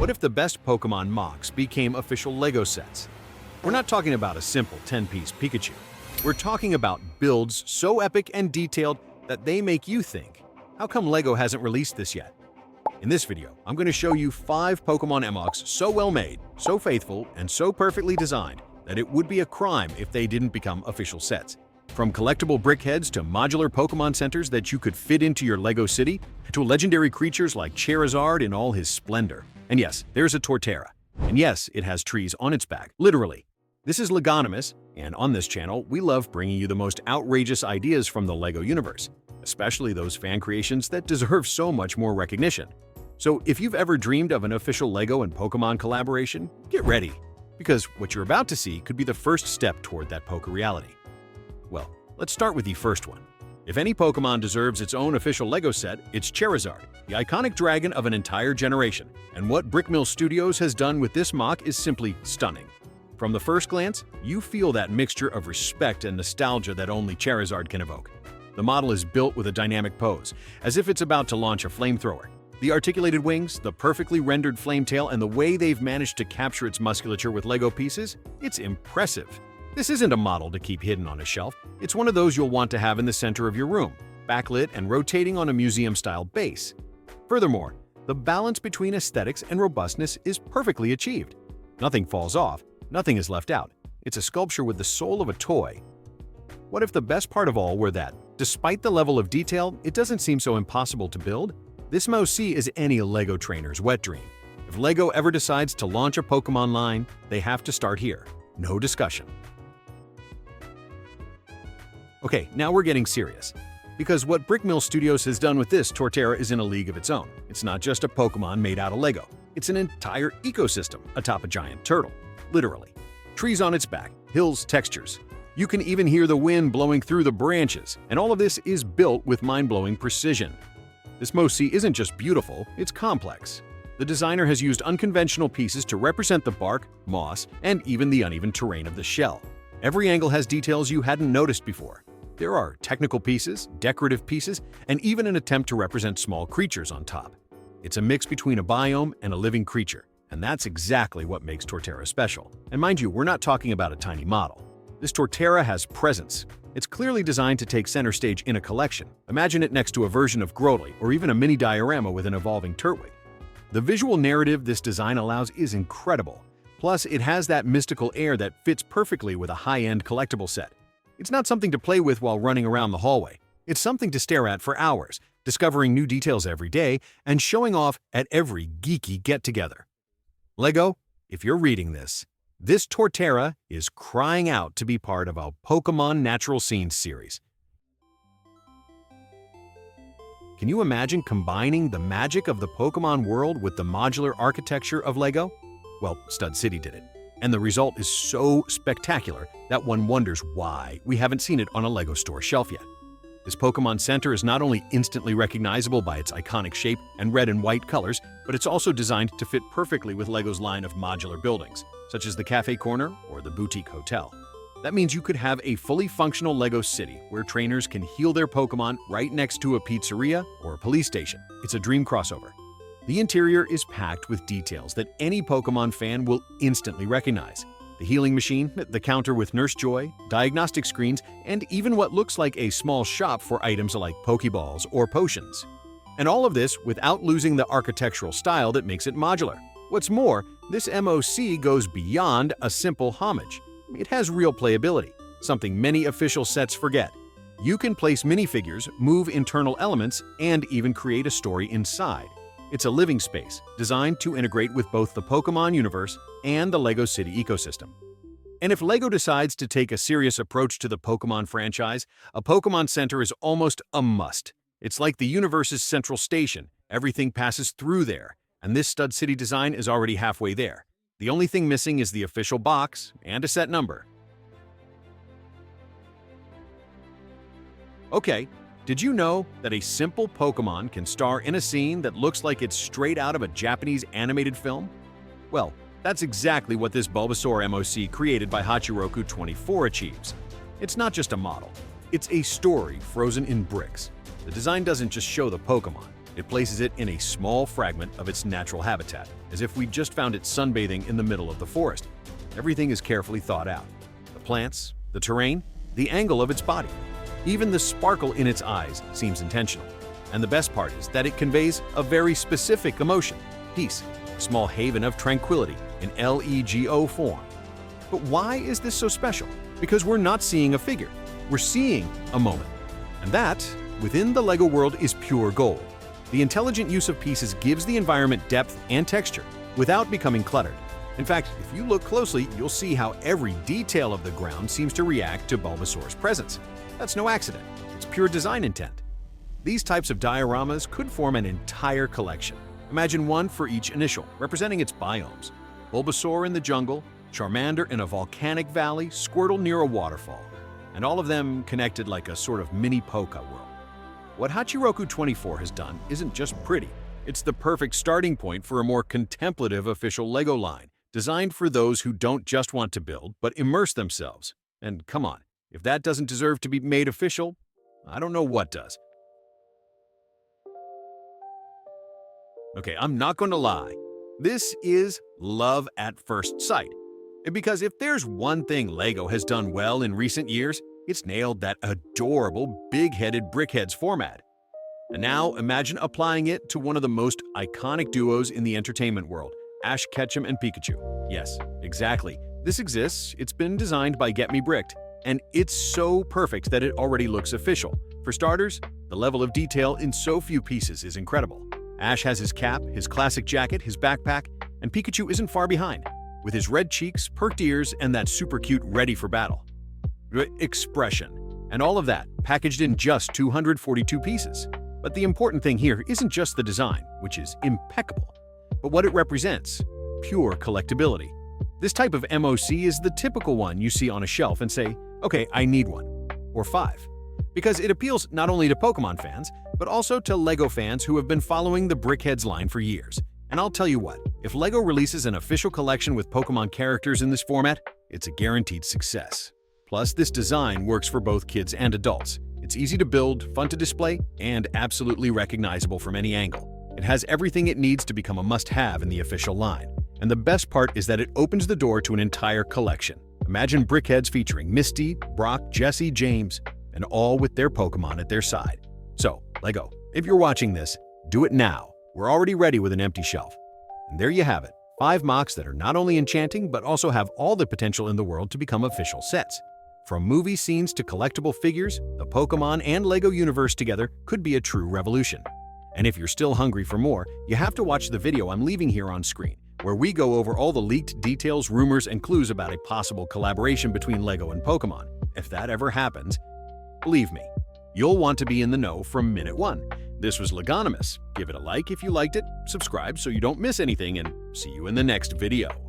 What if the best Pokemon mocks became official LEGO sets? We're not talking about a simple 10-piece Pikachu. We're talking about builds so epic and detailed that they make you think, how come LEGO hasn't released this yet? In this video, I'm going to show you 5 Pokemon MMOCs so well made, so faithful, and so perfectly designed that it would be a crime if they didn't become official sets. From collectible brickheads to modular Pokemon centers that you could fit into your LEGO city, to legendary creatures like Charizard in all his splendor. And yes, there's a Torterra. And yes, it has trees on its back, literally. This is Legonomus, and on this channel, we love bringing you the most outrageous ideas from the LEGO universe, especially those fan creations that deserve so much more recognition. So if you've ever dreamed of an official LEGO and Pokemon collaboration, get ready, because what you're about to see could be the first step toward that Poke reality. Well, let's start with the first one. If any Pokemon deserves its own official LEGO set, it's Charizard, the iconic dragon of an entire generation. And what Brickmill Studios has done with this mock is simply stunning. From the first glance, you feel that mixture of respect and nostalgia that only Charizard can evoke. The model is built with a dynamic pose, as if it's about to launch a flamethrower. The articulated wings, the perfectly rendered flame tail, and the way they've managed to capture its musculature with LEGO pieces, it's impressive. This isn't a model to keep hidden on a shelf. It's one of those you'll want to have in the center of your room, backlit and rotating on a museum-style base. Furthermore, the balance between aesthetics and robustness is perfectly achieved. Nothing falls off, nothing is left out. It's a sculpture with the soul of a toy. What if the best part of all were that, despite the level of detail, it doesn't seem so impossible to build? This MOC is any LEGO trainer's wet dream. If LEGO ever decides to launch a Pokemon line, they have to start here. No discussion. Okay, now we're getting serious. Because what Brickmill Studios has done with this Torterra is in a league of its own. It's not just a Pokemon made out of LEGO. It's an entire ecosystem atop a giant turtle, literally. Trees on its back, hills, textures. You can even hear the wind blowing through the branches, and all of this is built with mind-blowing precision. This MOC isn't just beautiful, it's complex. The designer has used unconventional pieces to represent the bark, moss, and even the uneven terrain of the shell. Every angle has details you hadn't noticed before. There are technical pieces, decorative pieces, and even an attempt to represent small creatures on top. It's a mix between a biome and a living creature, and that's exactly what makes Torterra special. And mind you, we're not talking about a tiny model. This Torterra has presence. It's clearly designed to take center stage in a collection. Imagine it next to a version of Growly or even a mini diorama with an evolving Turtwig. The visual narrative this design allows is incredible. Plus, it has that mystical air that fits perfectly with a high-end collectible set. It's not something to play with while running around the hallway. It's something to stare at for hours, discovering new details every day and showing off at every geeky get-together. LEGO, if you're reading this Torterra is crying out to be part of a Pokemon Natural Scenes series. Can you imagine combining the magic of the Pokemon world with the modular architecture of LEGO? Well, Stud City did it. And the result is so spectacular that one wonders why we haven't seen it on a LEGO store shelf yet. This Pokemon Center is not only instantly recognizable by its iconic shape and red and white colors, but it's also designed to fit perfectly with LEGO's line of modular buildings, such as the Cafe Corner or the Boutique Hotel. That means you could have a fully functional LEGO city where trainers can heal their Pokemon right next to a pizzeria or a police station. It's a dream crossover. The interior is packed with details that any Pokemon fan will instantly recognize. The healing machine, the counter with Nurse Joy, diagnostic screens, and even what looks like a small shop for items like Pokeballs or potions. And all of this without losing the architectural style that makes it modular. What's more, this MOC goes beyond a simple homage. It has real playability, something many official sets forget. You can place minifigures, move internal elements, and even create a story inside. It's a living space designed to integrate with both the Pokemon universe and the LEGO City ecosystem. And if LEGO decides to take a serious approach to the Pokemon franchise, a Pokemon Center is almost a must. It's like the universe's central station. Everything passes through there, and this Stud City design is already halfway there. The only thing missing is the official box and a set number. Okay. Did you know that a simple Pokemon can star in a scene that looks like it's straight out of a Japanese animated film? Well, that's exactly what this Bulbasaur MOC created by Hachiroku24 achieves. It's not just a model, it's a story frozen in bricks. The design doesn't just show the Pokemon, It places it in a small fragment of its natural habitat, as if we just found it sunbathing in the middle of the forest. Everything is carefully thought out. The plants, the terrain, the angle of its body. Even the sparkle in its eyes seems intentional. And the best part is that it conveys a very specific emotion, peace, a small haven of tranquility in LEGO form. But why is this so special? Because we're not seeing a figure, we're seeing a moment. And that, within the LEGO world, is pure gold. The intelligent use of pieces gives the environment depth and texture without becoming cluttered. In fact, if you look closely, you'll see how every detail of the ground seems to react to Bulbasaur's presence. That's no accident, it's pure design intent. These types of dioramas could form an entire collection. Imagine one for each initial, representing its biomes. Bulbasaur in the jungle, Charmander in a volcanic valley, Squirtle near a waterfall, and all of them connected like a sort of mini Poké world. What Hachiroku 24 has done isn't just pretty, it's the perfect starting point for a more contemplative official LEGO line, designed for those who don't just want to build, but immerse themselves. And come on, if that doesn't deserve to be made official, I don't know what does. Okay, I'm not going to lie. This is love at first sight. Because if there's one thing LEGO has done well in recent years, it's nailed that adorable, big-headed Brickheads format. And now imagine applying it to one of the most iconic duos in the entertainment world, Ash Ketchum and Pikachu. Yes, exactly. This exists, it's been designed by Get Me Bricked, and it's so perfect that it already looks official. For starters, the level of detail in so few pieces is incredible. Ash has his cap, his classic jacket, his backpack, and Pikachu isn't far behind, with his red cheeks, perked ears, and that super cute ready for battle expression. And all of that packaged in just 242 pieces. But the important thing here isn't just the design, which is impeccable, but what it represents, pure collectability. This type of MOC is the typical one you see on a shelf and say, okay, I need one, or 5. Because it appeals not only to Pokemon fans, but also to LEGO fans who have been following the Brickheads line for years. And I'll tell you what, if LEGO releases an official collection with Pokemon characters in this format, it's a guaranteed success. Plus, this design works for both kids and adults. It's easy to build, fun to display, and absolutely recognizable from any angle. It has everything it needs to become a must-have in the official line. And the best part is that it opens the door to an entire collection. Imagine Brickheads featuring Misty, Brock, Jessie, James, and all with their Pokemon at their side. So, LEGO, if you're watching this, do it now. We're already ready with an empty shelf. And there you have it, 5 mocks that are not only enchanting, but also have all the potential in the world to become official sets. From movie scenes to collectible figures, the Pokemon and LEGO universe together could be a true revolution. And if you're still hungry for more, you have to watch the video I'm leaving here on screen, where we go over all the leaked details, rumors, and clues about a possible collaboration between LEGO and Pokemon. If that ever happens, believe me, you'll want to be in the know from minute one. This was Legonomous. Give it a like if you liked it, subscribe so you don't miss anything, and see you in the next video.